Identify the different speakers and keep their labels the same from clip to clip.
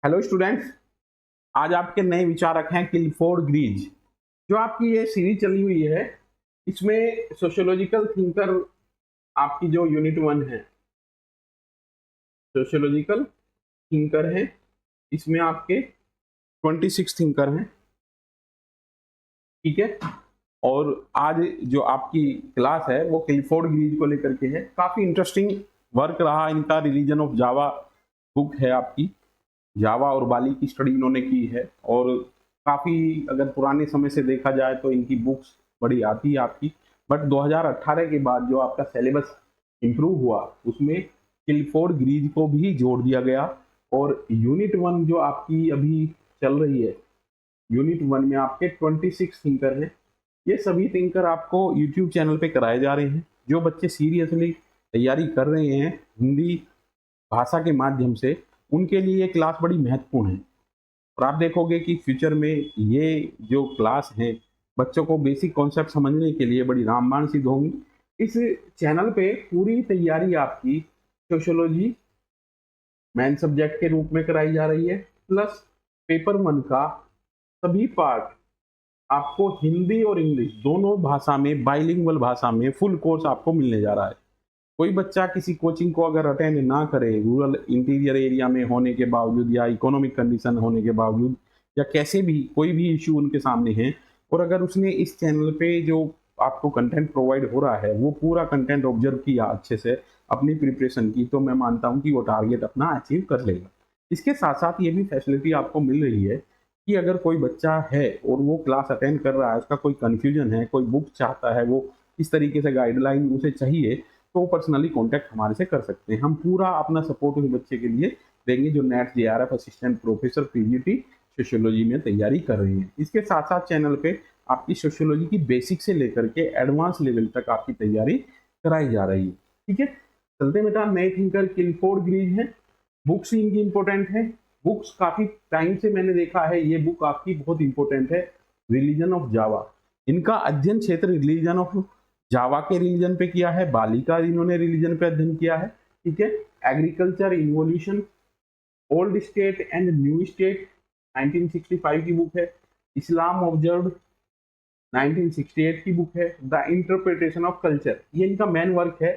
Speaker 1: Hello students. आज आपके नए विचारक हैं किलफोर्ड ग्रीज। जो आपकी ये सीरीज चली हुई है, इसमें सोशियोलॉजिकल थिंकर आपकी जो यूनिट 1 है, सोशियोलॉजिकल थिंकर है। इसमें आपके 26 थिंकर हैं, ठीक है। और आज जो आपकी क्लास है वो किलफोर्ड ग्रीज को लेकर के है। काफी इंटरेस्टिंग वर्क रहा इनका। रिलीजन ऑफ जावा बुक है आपकी। जावा और बाली की स्टडी इन्होंने की है, और काफ़ी अगर पुराने समय से देखा जाए तो इनकी बुक्स बड़ी आती है आपकी। बट 2018 के बाद जो आपका सिलेबस इम्प्रूव हुआ, उसमें किलफोर्ड ग्रीज को भी जोड़ दिया गया। और यूनिट 1 जो आपकी अभी चल रही है, यूनिट 1 में आपके 26 थिंकर हैं। ये सभी थिंकर आपको यूट्यूब चैनल पे कराए जा रहे हैं। जो बच्चे सीरियसली तैयारी कर रहे हैं हिंदी भाषा के माध्यम से, उनके लिए ये क्लास बड़ी महत्वपूर्ण है। और आप देखोगे कि फ्यूचर में ये जो क्लास है, बच्चों को बेसिक कॉन्सेप्ट समझने के लिए बड़ी रामबाण सिद्ध होंगी। इस चैनल पे पूरी तैयारी आपकी सोशियोलॉजी मेन सब्जेक्ट के रूप में कराई जा रही है, प्लस पेपर 1 का सभी पार्ट आपको हिंदी और इंग्लिश दोनों भाषा में, बाइलिंगुअल भाषा में फुल कोर्स आपको मिलने जा रहा है। कोई बच्चा किसी कोचिंग को अगर अटेंड ना करे, रूरल इंटीरियर एरिया में होने के बावजूद या इकोनॉमिक कंडीशन होने के बावजूद, या कैसे भी कोई भी इश्यू उनके सामने है, और अगर उसने इस चैनल पे जो आपको कंटेंट प्रोवाइड हो रहा है वो पूरा कंटेंट ऑब्जर्व किया अच्छे से, अपनी प्रिपरेशन की, तो मैं मानता हूँ कि वो टारगेट अपना अचीव कर लेगा। इसके साथ साथ ये भी फैसिलिटी आपको मिल रही है कि अगर कोई बच्चा है और वो क्लास अटेंड कर रहा है, उसका कोई कन्फ्यूजन है, कोई बुक चाहता है, वो किस तरीके से गाइडलाइन उसे चाहिए, तो पर्सनली कांटेक्ट हमारे से कर सकते हैं। हम पूरा अपना सपोर्ट उस बच्चे के लिए देंगे जो net JRF assistant professor PGT sociology में तैयारी कर रहे हैं। इसके साथ साथ चैनल पे आपकी सोशियोलॉजी की बेसिक से लेकर के एडवांस लेवल तक आपकी तैयारी कराई जा रही है, ठीक है। चलते बेटा, नए थिंकर किलफोर्ड ग्रीज है। बुक्स इनकी इंपॉर्टेंट है। बुक्स काफी टाइम से मैंने देखा है, ये बुक आपकी बहुत इंपॉर्टेंट है। रिलीजन ऑफ जावा, इनका अध्ययन क्षेत्र रिलीजन ऑफ जावा के रिलीजन पे किया है, बाली का इन्होंने रिलीजन पे अध्ययन किया है, ठीक है। Agriculture involution, old state and new state 1965 की बुक है। इस्लाम ऑब्जर्व 1968 की बुक है। द इंटरप्रिटेशन ऑफ कल्चर, ये इनका मेन वर्क है।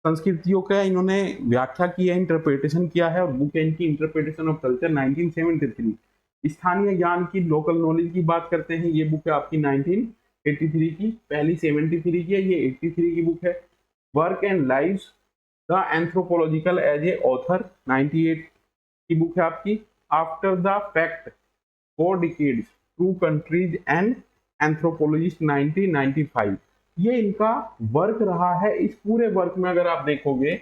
Speaker 1: संस्कृतियों का इन्होंने व्याख्या की है, इंटरप्रिटेशन किया है, और बुक है इनकी इंटरप्रिटेशन ऑफ कल्चर 1973। स्थानीय ज्ञान की, लोकल नॉलेज की बात करते हैं, ये बुक है आपकी 1983 की। पहली 73 की है, ये 83 की बुक है। Work and lives the anthropological as a author 98 की बुक है आपकी। After the fact 4 decades, two countries and anthropologist 1995, ये इनका वर्क रहा है। इस पूरे वर्क में अगर आप देखोगे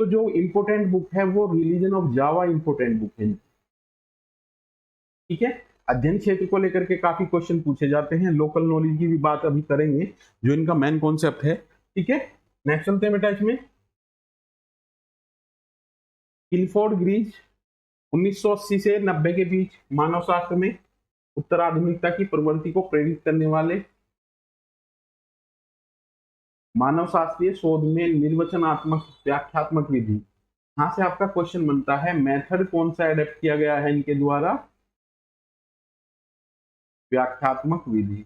Speaker 1: तो जो इंपोर्टेंट बुक है वो religion of Java important book है, ठीक है। अध्ययन क्षेत्र को लेकर के काफी क्वेश्चन पूछे जाते हैं। लोकल नॉलेज की भी बात अभी करेंगे, जो इनका मेन कॉन्सेप्ट है, ठीक है। नेक्स्ट चलते हैं बेटा, इसमें किलफोर्ड ग्रीज 1980 से 90 के बीच मानव शास्त्र में उत्तराधुनिकता की प्रवृत्ति को प्रेरित करने वाले मानव शास्त्रीय शोध में निर्वचनात्मक व्याख्यात्मक विधि। यहां से आपका क्वेश्चन बनता है, मेथड कौन सा एडेप्ट किया गया है इनके द्वारा? व्याख्यात्मक विधि।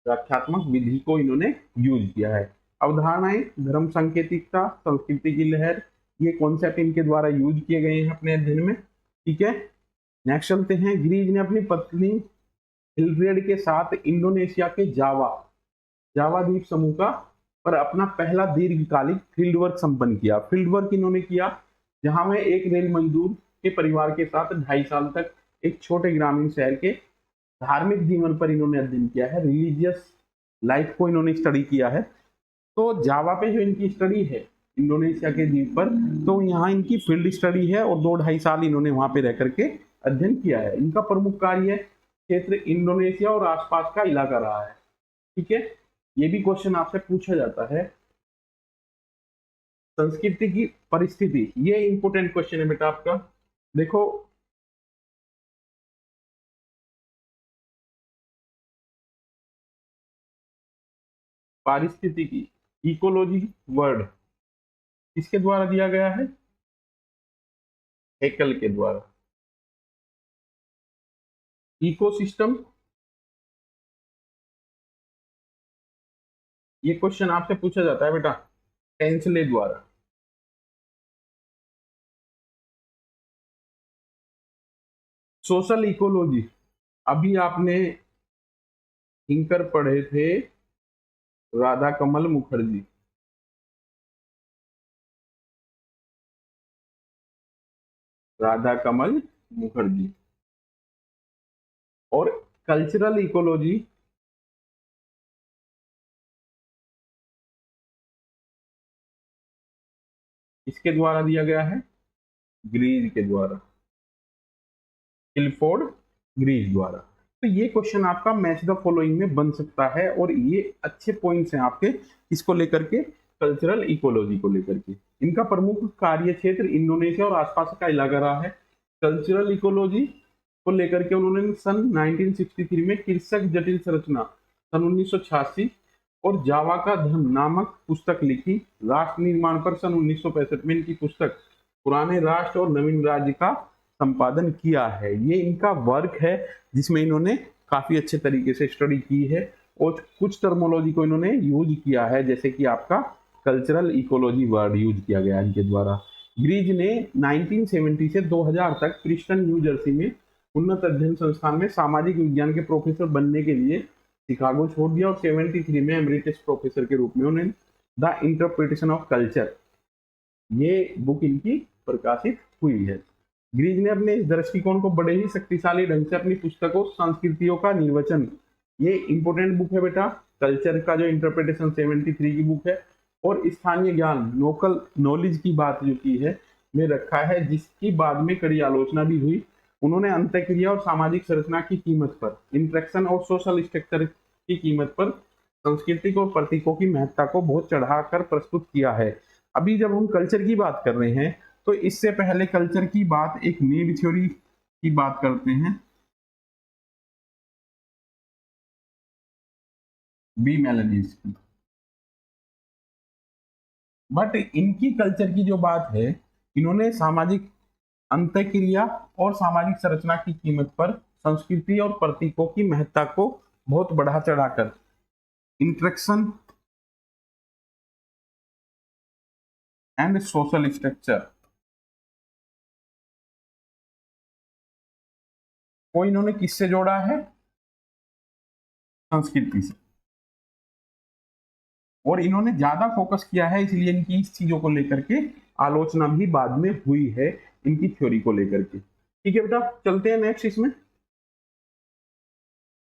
Speaker 1: व्याख्यात्मक विधि को इन्होंने यूज किया है। अवधारणाएं, धर्म सांकेतिकता, संस्कृति की लहर, ये कॉन्सेप्ट इनके द्वारा यूज किए गए हैं अपने अध्ययन में, ठीक है। नेक्स्ट चलते हैं। ग्रीज ने अपनी पत्नी हिल्ड्रेड के साथ इंडोनेशिया के जावा जावा द्वीप समूह का पर अपना पहला दीर्घकालिक फील्ड वर्क संपन्न किया। फील्ड वर्क इन्होंने किया जहां में एक रेल मजदूर के परिवार के साथ 2.5 साल तक एक छोटे ग्रामीण शहर के धार्मिक जीवन पर इन्होंने अध्ययन किया है। रिलीजियस लाइफ को इन्होंने स्टडी किया है। तो जावा पे जो इनकी स्टडी है इंडोनेशिया के द्वीप पर, तो यहाँ इनकी फील्ड स्टडी है, और 2-2.5 साल इन्होंने वहां पे रह करके अध्ययन किया है। इनका प्रमुख कार्य क्षेत्र इंडोनेशिया और आसपास का इलाका रहा है, ठीक है। ये भी क्वेश्चन आपसे पूछा जाता है। संस्कृति की परिस्थिति, ये इंपोर्टेंट क्वेश्चन है बेटा आपका। देखो, पारिस्थितिकी, इकोलॉजी वर्ड किसके द्वारा दिया गया है? हेकल के द्वारा। इकोसिस्टम, ये क्वेश्चन आपसे पूछा जाता है बेटा टेंसले द्वारा। सोशल इकोलॉजी, अभी आपने थिंकर पढ़े थे राधा कमल मुखर्जी, राधा कमल मुखर्जी। और कल्चरल इकोलॉजी, इसके द्वारा दिया गया है ग्रीज के द्वारा, किलफोर्ड ग्रीज द्वारा। तो ये क्वेश्चन आपका मैच द फॉलोइंग में बन सकता है, और ये अच्छे पॉइंट्स हैं आपके इसको लेकर के, कल्चरल इकोलॉजी को लेकर के। इनका प्रमुख कार्य क्षेत्र इंडोनेशिया और आसपास का इलाका रहा है। कल्चरल इकोलॉजी को लेकर के उन्होंने सन 1963 में कीर्षक जटिल संरचना, सन 1986 और जावा का धर्म नामक पुस्तक लिखी। राष्ट्र निर्माण पर सन 1965 में इनकी पुस्तक पुराने राष्ट्र और नवीन राज्य का संपादन किया है। ये इनका वर्क है जिसमें इन्होंने काफी अच्छे तरीके से स्टडी की है, और कुछ टर्मोलॉजी को इन्होंने यूज किया है, जैसे कि आपका कल्चरल इकोलॉजी वर्ड यूज किया गया इनके द्वारा। ग्रीज ने 1970 से 2000 तक प्रिस्टन न्यू जर्सी में उन्नत अध्ययन संस्थान में सामाजिक विज्ञान के प्रोफेसर बनने के लिए शिकागो छोड़ दिया, और 73 में एमरिटस प्रोफेसर के रूप में उन्हें द इंटरप्रिटेशन ऑफ कल्चर, ये बुक इनकी प्रकाशित हुई है। ग्रीज ने अपने इस दृष्टिकोण को बड़े ही शक्तिशाली ढंग से अपनी पुस्तकों संस्कृतियों का निर्वचन, ये इंपोर्टेंट बुक है बेटा, कल्चर का जो इंटरप्रिटेशन 73 की बुक है, और स्थानीय ज्ञान लोकल नॉलेज की बात जो की है में रखा है, जिसकी बाद में कड़ी आलोचना भी हुई। उन्होंने अंतःक्रिया और सामाजिक संरचना की कीमत पर, इंटरेक्शन और सोशल स्ट्रक्चर की कीमत पर सांस्कृतिक और प्रतीकों की महत्ता को बहुत चढ़ाकर प्रस्तुत किया है। अभी जब हम कल्चर की बात कर रहे हैं, तो इससे पहले कल्चर की बात एक नीड थ्योरी की बात करते हैं, बी मेलनीज की। बट इनकी कल्चर की जो बात है, इन्होंने सामाजिक अंतःक्रिया और सामाजिक संरचना की कीमत पर संस्कृति और प्रतीकों की महत्ता को बहुत बढ़ा चढ़ाकर, इंटरेक्शन एंड सोशल स्ट्रक्चर को इन्होंने किससे जोड़ा है? संस्कृति से। और इन्होंने ज्यादा फोकस किया है, इसलिए इनकी इस चीजों को लेकर के आलोचना भी बाद में हुई है, इनकी थ्योरी को लेकर के। ठीक है बेटा, चलते हैं नेक्स्ट। इसमें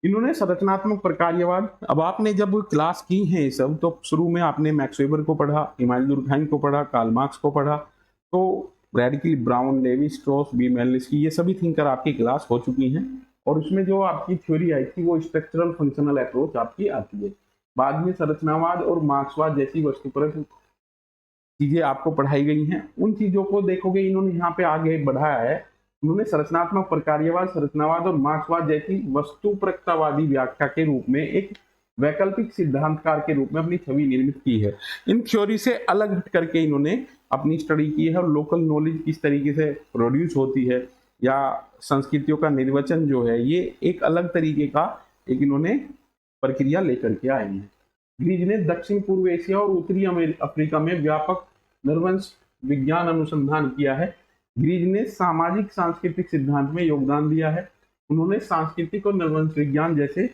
Speaker 1: इन्होंने संरचनात्मक प्रकार्यवाद, अब आपने जब क्लास की है ये सब, तो शुरू में आपने मैक्स वेबर को पढ़ा, इमानुएल दुर्कheim को पढ़ा, कार्ल मार्क्स को पढ़ा, तो Bradley, Brown, Levi Strauss, B Malinowski, ये सभी थिंकर आपकी क्लास हो चुकी हैं। और उसमें जो आपकी थ्योरी आई थी वो स्ट्रक्चरल फंक्शनल अप्रोच आपकी आती है। बाद में संरचनावाद और मार्क्सवाद जैसी वस्तुपरक चीजें आपको पढ़ाई गई हैं। उन चीजों को देखोगे इन्होंने यहाँ पे आगे बढ़ाया है। उन्होंने संरचनात्मक प्रकार्यवाद, संरचनावाद और मार्क्सवाद जैसी वस्तुपरकतावादी व्याख्या के रूप में एक वैकल्पिक सिद्धांतकार के रूप में अपनी छवि निर्मित की है। इन थ्योरी से अलग हट करके इन्होंने अपनी स्टडी की है, और लोकल नॉलेज किस तरीके से प्रोड्यूस होती है, या संस्कृतियों का निर्वचन जो है, ये एक अलग तरीके का एक इन्होंने प्रक्रिया लेकर के आए हैं। ग्रीज ने दक्षिण पूर्व एशिया और उत्तरी अफ्रीका में व्यापक नरवंश विज्ञान अनुसंधान किया है। ग्रीज ने सामाजिक सांस्कृतिक सिद्धांत में योगदान दिया है। उन्होंने सांस्कृतिक और नरवंश विज्ञान जैसे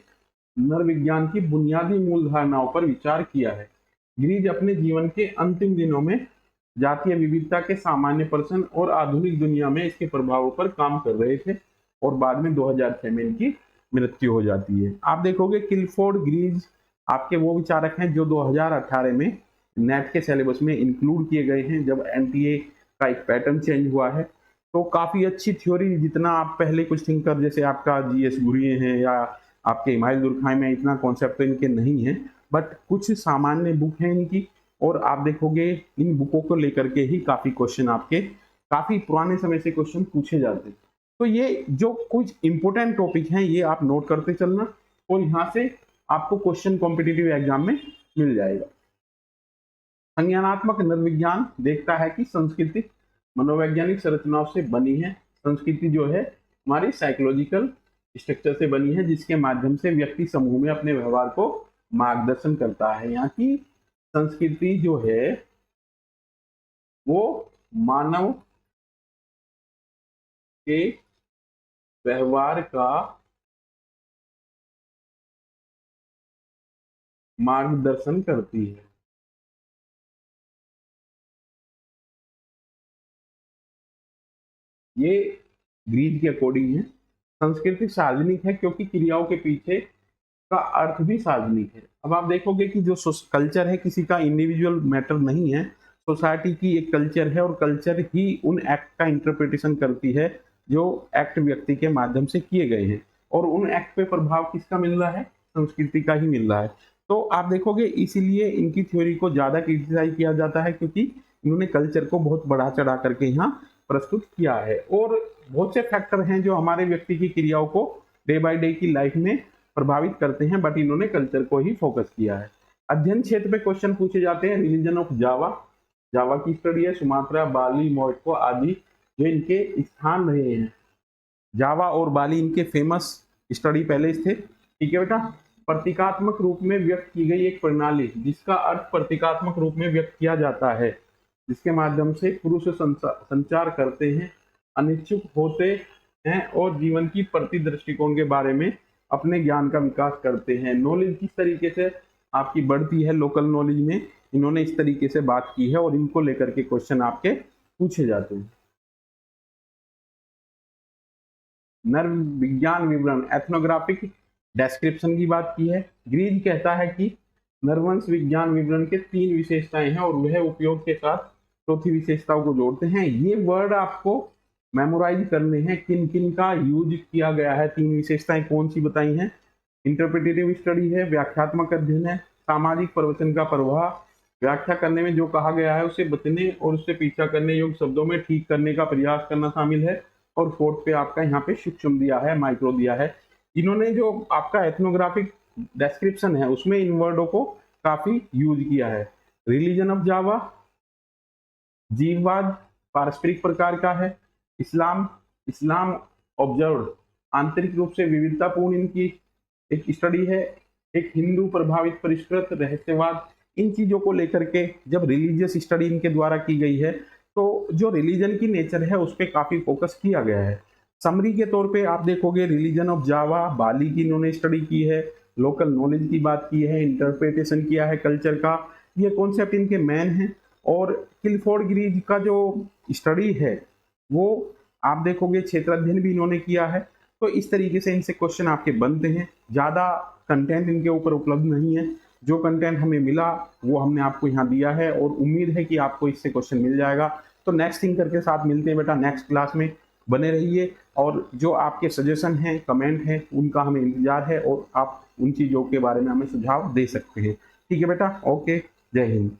Speaker 1: नरविज्ञान की बुनियादी मूल धारणाओं पर विचार किया है। ग्रीज अपने जीवन के अंतिम दिनों में जातीय विविधता के सामान्य प्रश्न और आधुनिक दुनिया में इसके प्रभावों पर काम कर रहे थे, और बाद में 2006 में इनकी मृत्यु हो जाती है। आप देखोगे किलफोर्ड ग्रीज आपके वो विचारक हैं जो 2018 में नेट के सिलेबस में इंक्लूड किए गए हैं, जब एनटीए का एक पैटर्न चेंज हुआ है। तो काफी अच्छी थ्योरी, जितना आप पहले कुछ थिंकर जैसे आपका जीएस गुरिये हैं या आपके इमानुएल दुर्कheim में इतना कॉन्सेप्ट तो इनके नहीं है, बट कुछ सामान्य बुक हैं इनकी, और आप देखोगे इन बुकों को लेकर के ही काफी क्वेश्चन आपके काफी पुराने समय से क्वेश्चन पूछे जाते हैं। तो ये जो कुछ इंपोर्टेंट टॉपिक हैं ये आप नोट करते चलना, और यहाँ से आपको क्वेश्चन कॉम्पिटिटिव एग्जाम में मिल जाएगा। संज्ञानात्मक नरविज्ञान देखता है कि सांस्कृतिक मनोवैज्ञानिक संरचनाओं से बनी है। संस्कृति जो है हमारी साइकोलॉजिकल स्ट्रक्चर से बनी है, जिसके माध्यम से व्यक्ति समूह में अपने व्यवहार को मार्गदर्शन करता है। यहाँ की संस्कृति जो है वो मानव के व्यवहार का मार्गदर्शन करती है। ये ग्रीड के अकॉर्डिंग है। संस्कृति सार्वजनिक है क्योंकि क्रियाओं के पीछे का अर्थ भी सार्वजनिक है। अब आप देखोगे कि जो कल्चर है किसी का इंडिविजुअल मैटर नहीं है, सोसाइटी की एक कल्चर है और कल्चर ही उन एक्ट का इंटरप्रिटेशन करती है जो एक्ट व्यक्ति के माध्यम से किए गए हैं, और उन एक्ट पे प्रभाव किसका मिल रहा है, संस्कृति का ही मिल रहा है। तो आप देखोगे इसीलिए इनकी थ्योरी को ज्यादा क्रिटिसाइज किया जाता है, क्योंकि इन्होंने कल्चर को बहुत बढ़ा चढ़ा करके यहाँ प्रस्तुत किया है। और बहुत से फैक्टर हैं जो हमारे व्यक्ति की क्रियाओं को डे बाय डे की लाइफ में प्रभावित करते हैं, बट इन्होंने कल्चर को ही फोकस किया है। अध्ययन क्षेत्र पे क्वेश्चन पूछे जाते हैं। रिलीजन ऑफ जावा, जावा की स्टडी है, सुमात्रा, बाली, मोरक्को आदि जो इनके स्थान रहे हैं। जावा और बाली इनके फेमस स्टडी पैलेस थे। ठीक है बेटा। प्रतीकात्मक रूप में व्यक्त की गई एक प्रणाली, जिसका अर्थ प्रतीकात्मक रूप में व्यक्त किया जाता है, जिसके माध्यम से पुरुष संचार करते हैं, अनिच्छुक होते हैं और जीवन की प्रति दृष्टिकोण के बारे में अपने ज्ञान का विकास करते हैं। नॉलेज किस तरीके से आपकी बढ़ती है लोकल नॉलेज में, इन्होंने इस तरीके से बात की है और इनको लेकर के क्वेश्चन आपके पूछे जाते हैं। नर्व विज्ञान विवरण, एथनोग्राफिक डेस्क्रिप्शन की बात की है। ग्रीज कहता है कि नर्वंश विज्ञान विवरण के 3 विशेषताएं हैं और वह उपयोग के साथ चौथी विशेषताओं को जोड़ते हैं। ये वर्ड आपको मेमोराइज करने हैं, किन किन का यूज किया गया है। 3 विशेषताएं कौन सी बताई हैं? इंटरप्रिटेटिव स्टडी है, व्याख्यात्मक अध्ययन है, सामाजिक प्रवचन का प्रवाह, व्याख्या करने में जो कहा गया है उसे बचने और उससे पीछा करने योग्य शब्दों में ठीक करने का प्रयास करना शामिल है, और फोर्थ पे आपका यहाँ पे सूक्ष्म दिया है, माइक्रो दिया है। इन्होंने जो आपका एथनोग्राफिक डिस्क्रिप्शन है उसमें इन वर्डों को काफी यूज किया है। रिलीजन ऑफ जावा, जीववाद पारस्परिक प्रकार का है। इस्लाम ऑब्जर्व, आंतरिक रूप से विविधतापूर्ण इनकी एक स्टडी है। एक हिंदू प्रभावित परिष्कृत रहस्यवाद, इन चीजों को लेकर के जब रिलीजियस स्टडी इनके द्वारा की गई है तो जो रिलीजन की नेचर है उस पर काफी फोकस किया गया है। समरी के तौर पे आप देखोगे रिलीजन ऑफ जावा, बाली की इन्होंने स्टडी की है, लोकल नॉलेज की बात की है, इंटरप्रिटेशन किया है कल्चर का, ये कॉन्सेप्ट इनके मेन हैं। और क्लिफोर्ड ग्रीज का जो स्टडी है वो आप देखोगे क्षेत्र अध्ययन भी इन्होंने किया है। तो इस तरीके से इनसे क्वेश्चन आपके बनते हैं। ज़्यादा कंटेंट इनके ऊपर उपलब्ध नहीं है, जो कंटेंट हमें मिला वो हमने आपको यहाँ दिया है और उम्मीद है कि आपको इससे क्वेश्चन मिल जाएगा। तो नेक्स्ट थिंकर के साथ मिलते हैं बेटा नेक्स्ट क्लास में, बने रहिए। और जो आपके सजेशन हैं, कमेंट हैं, उनका हमें इंतजार है और आप उन चीज़ों के बारे में हमें सुझाव दे सकते हैं। ठीक है बेटा, ओके, जय हिंद।